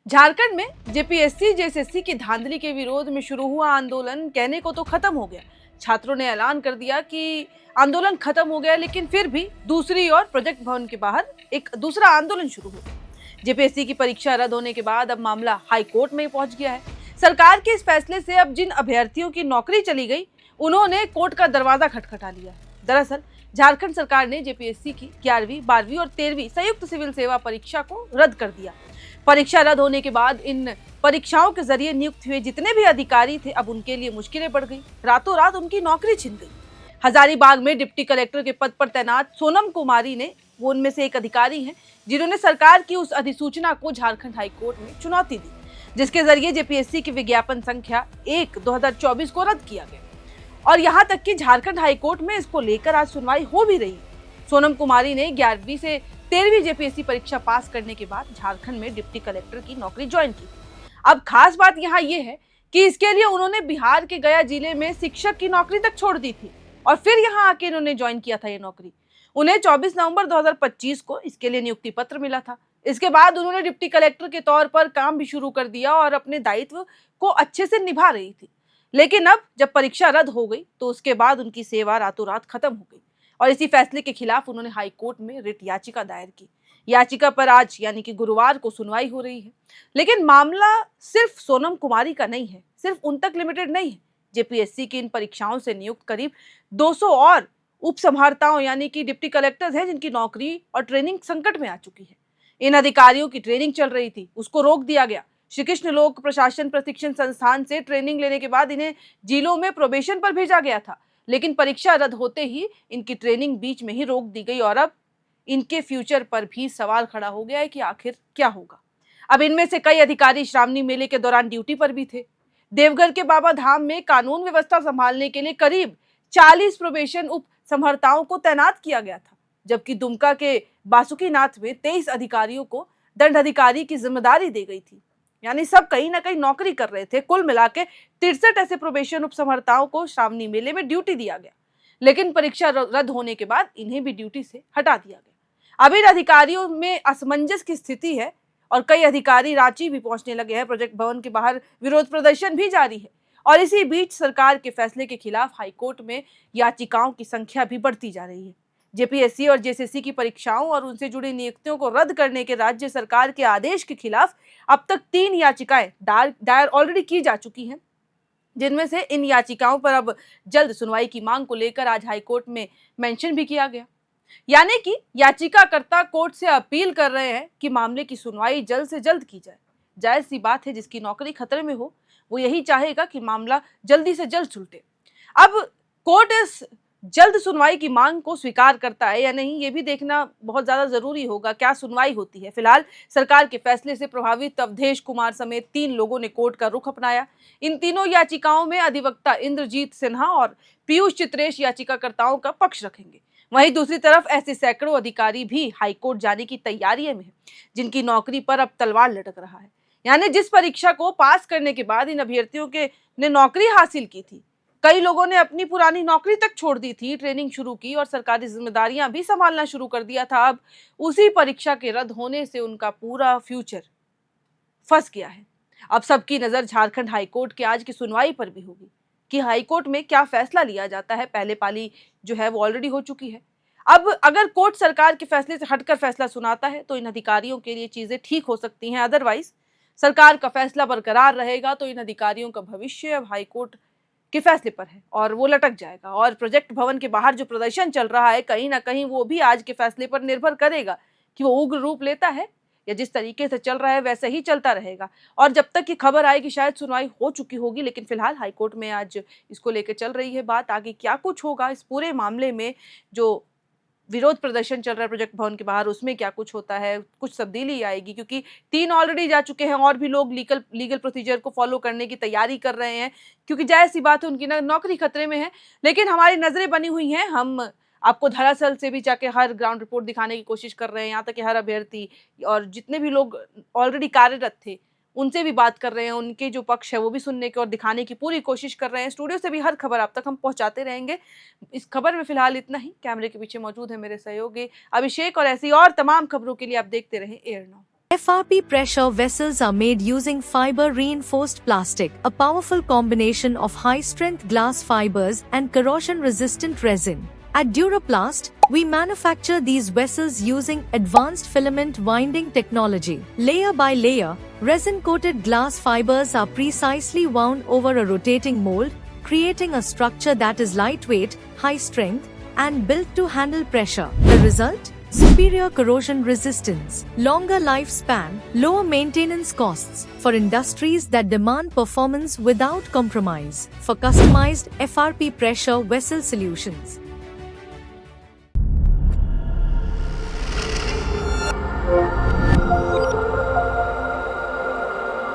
झारखंड में JPSC JSSC की धांधली के विरोध में शुरू हुआ आंदोलन कहने को तो खत्म हो गया। छात्रों ने ऐलान कर दिया कि आंदोलन खत्म हो गया, लेकिन फिर भी दूसरी ओर प्रोजेक्ट भवन के बाहर एक दूसरा आंदोलन शुरू हो गया। जेपीएससी की परीक्षा रद्द होने के बाद अब मामला हाई कोर्ट में पहुंच गया है। सरकार के इस फैसले से अब जिन अभ्यर्थियों की नौकरी चली गई, उन्होंने कोर्ट का दरवाजा खटखटा लिया। दरअसल झारखंड सरकार ने जेपीएससी की 11वीं, 12वीं और 13वीं संयुक्त सिविल सेवा परीक्षा को रद्द कर दिया। परीक्षा रद्द होने के बाद इन परीक्षाओं के जरिए नियुक्त हुए जितने भी अधिकारी थे, अब उनके लिए मुश्किलें बढ़ गई। रातों रात उनकी नौकरी छिन गई। हजारीबाग में डिप्टी कलेक्टर के पद पर तैनात सोनम कुमारी ने, वो उनमें से एक अधिकारी हैं जिन्होंने सरकार की उस अधिसूचना को झारखंड हाईकोर्ट में चुनौती दी, जिसके जरिए जेपीएससी की विज्ञापन संख्या 1/2024 को रद्द किया गया। और यहाँ तक कि झारखंड हाईकोर्ट में इसको लेकर आज सुनवाई हो भी रही है। सोनम कुमारी ने 11वीं से 13वीं जेपीएससी परीक्षा पास करने के बाद झारखंड में डिप्टी कलेक्टर की नौकरी ज्वाइन की। अब खास बात यहाँ ये है कि इसके लिए उन्होंने बिहार के गया जिले में शिक्षक की नौकरी तक छोड़ दी थी और फिर यहाँ आके इन्होंने ज्वाइन किया था ये नौकरी। उन्हें 24 नवंबर 2025 को इसके लिए नियुक्ति पत्र मिला था। इसके बाद उन्होंने डिप्टी कलेक्टर के तौर पर काम भी शुरू कर दिया और अपने दायित्व को अच्छे से निभा रही थी। लेकिन अब जब परीक्षा रद्द हो गई तो उसके बाद उनकी सेवा रातों रात खत्म हो गई और इसी फैसले के खिलाफ उन्होंने हाई कोर्ट में रिट याचिका दायर की। याचिका पर आज यानी कि गुरुवार को सुनवाई हो रही है। लेकिन मामला सिर्फ सोनम कुमारी का नहीं है, सिर्फ उन तक लिमिटेड नहीं है। जेपीएससी की इन परीक्षाओं से नियुक्त करीब 200 और उप संभारताओं यानी कि डिप्टी कलेक्टर्स हैं जिनकी नौकरी और ट्रेनिंग संकट में आ चुकी है। इन अधिकारियों की ट्रेनिंग चल रही थी, उसको रोक दिया गया। श्री कृष्ण लोक प्रशासन प्रशिक्षण संस्थान से ट्रेनिंग लेने के बाद इन्हें जिलों में प्रोबेशन पर भेजा गया था, लेकिन परीक्षा रद्द होते ही इनकी ट्रेनिंग बीच में ही रोक दी गई और अब इनके फ्यूचर पर भी सवाल खड़ा हो गया है कि आखिर क्या होगा। अब इनमें से कई अधिकारी श्रावणी मेले के दौरान ड्यूटी पर भी थे। देवघर के बाबा धाम में कानून व्यवस्था संभालने के लिए करीब 40 प्रोबेशन उप संहर्ताओं को तैनात किया गया था, जबकि दुमका के बासुकीनाथ में 23 अधिकारियों को दंडाधिकारी की जिम्मेदारी दी गई थी। यानी सब कहीं ना कहीं नौकरी कर रहे थे। कुल मिला के 63 ऐसे प्रोबेशन उपसमर्ताओं को श्रावणी मेले में ड्यूटी दिया गया, लेकिन परीक्षा रद्द होने के बाद इन्हें भी ड्यूटी से हटा दिया गया। अब इन अधिकारियों में असमंजस की स्थिति है और कई अधिकारी रांची भी पहुंचने लगे हैं। प्रोजेक्ट भवन के बाहर विरोध प्रदर्शन भी जारी है और इसी बीच सरकार के फैसले के खिलाफ हाईकोर्ट में याचिकाओं की संख्या भी बढ़ती जा रही है। जेपीएससी और जेएसएससी की परीक्षाओं और उनसे जुड़ी नियुक्तियों को रद्द करने के राज्य सरकार के आदेश के खिलाफ अब तक 3 याचिकाएं दायर ऑलरेडी की जा चुकी हैं, जिनमें से इन याचिकाओं पर अब जल्द सुनवाई की मांग को लेकर आज हाईकोर्ट में मेंशन भी किया गया। यानी कि याचिकाकर्ता कोर्ट से अपील कर रहे हैं कि मामले की सुनवाई जल्द से जल्द की जाए। जायज सी बात है, जिसकी नौकरी खतरे में हो वो यही चाहेगा कि मामला जल्दी से जल्द सुलटे। अब कोर्ट इस जल्द सुनवाई की मांग को स्वीकार करता है या नहीं, ये भी देखना बहुत ज्यादा जरूरी होगा। क्या सुनवाई होती है। फिलहाल सरकार के फैसले से प्रभावित अवधेश कुमार समेत 3 लोगों ने कोर्ट का रुख अपनाया। इन तीनों याचिकाओं में अधिवक्ता इंद्रजीत सिन्हा और पीयूष चित्रेश याचिकाकर्ताओं का पक्ष रखेंगे। वहीं दूसरी तरफ ऐसे सैकड़ों अधिकारी भी हाईकोर्ट जाने की तैयारी में है, जिनकी नौकरी पर अब तलवार लटक रहा है। यानी जिस परीक्षा को पास करने के बाद इन अभ्यर्थियों के ने नौकरी हासिल की थी, कई लोगों ने अपनी पुरानी नौकरी तक छोड़ दी थी, ट्रेनिंग शुरू की और सरकारी जिम्मेदारियां भी संभालना शुरू कर दिया था। अब उसी परीक्षा के रद्द होने से उनका पूरा फ्यूचर फंस गया है। अब सबकी नजर झारखंड हाईकोर्ट के आज की सुनवाई पर भी होगी कि हाईकोर्ट में क्या फैसला लिया जाता है। पहले पाली जो है वो ऑलरेडी हो चुकी है। अब अगर कोर्ट सरकार के फैसले से हटकर फैसला सुनाता है तो इन अधिकारियों के लिए चीजें ठीक हो सकती हैं। अदरवाइज सरकार का फैसला बरकरार रहेगा तो इन अधिकारियों का भविष्य अब हाईकोर्ट के फैसले पर है और वो लटक जाएगा। और प्रोजेक्ट भवन के बाहर जो प्रदर्शन चल रहा है, कहीं ना कहीं वो भी आज के फैसले पर निर्भर करेगा कि वो उग्र रूप लेता है या जिस तरीके से चल रहा है वैसे ही चलता रहेगा। और जब तक ये खबर आएगी शायद सुनवाई हो चुकी होगी, लेकिन फिलहाल हाईकोर्ट में आज इसको लेकर चल रही है बात। आगे क्या कुछ होगा इस पूरे मामले में, जो विरोध प्रदर्शन चल रहा है प्रोजेक्ट भवन के बाहर, उसमें क्या कुछ होता है, कुछ तब्दीली आएगी, क्योंकि 3 ऑलरेडी जा चुके हैं और भी लोग लीगल प्रोसीजर को फॉलो करने की तैयारी कर रहे हैं, क्योंकि जाहिर सी बात है उनकी नौकरी खतरे में है। लेकिन हमारी नजरें बनी हुई हैं, हम आपको धरातल से भी जाके हर ग्राउंड रिपोर्ट दिखाने की कोशिश कर रहे हैं। यहाँ तक कि हर अभ्यर्थी और जितने भी लोग ऑलरेडी कार्यरत थे उनसे भी बात कर रहे हैं, उनके जो पक्ष है वो भी सुनने की और दिखाने की पूरी कोशिश कर रहे हैं। स्टूडियो से भी हर खबर आप तक हम पहुंचाते रहेंगे। इस खबर में फिलहाल इतना ही। कैमरे के पीछे मौजूद है मेरे सहयोगी अभिषेक और ऐसी और तमाम खबरों के लिए आप देखते रहें air now. FRP pressure vessels are made using fiber-reinforced plastic, a powerful combination of high-strength glass fibers and corrosion-resistant resin. At Duraplast, we manufacture these vessels using advanced filament winding technology. Layer by layer, resin-coated glass fibers are precisely wound over a rotating mold, creating a structure that is lightweight, high-strength, and built to handle pressure. The result? Superior corrosion resistance, longer lifespan, lower maintenance costs for industries that demand performance without compromise. For customized FRP pressure vessel solutions,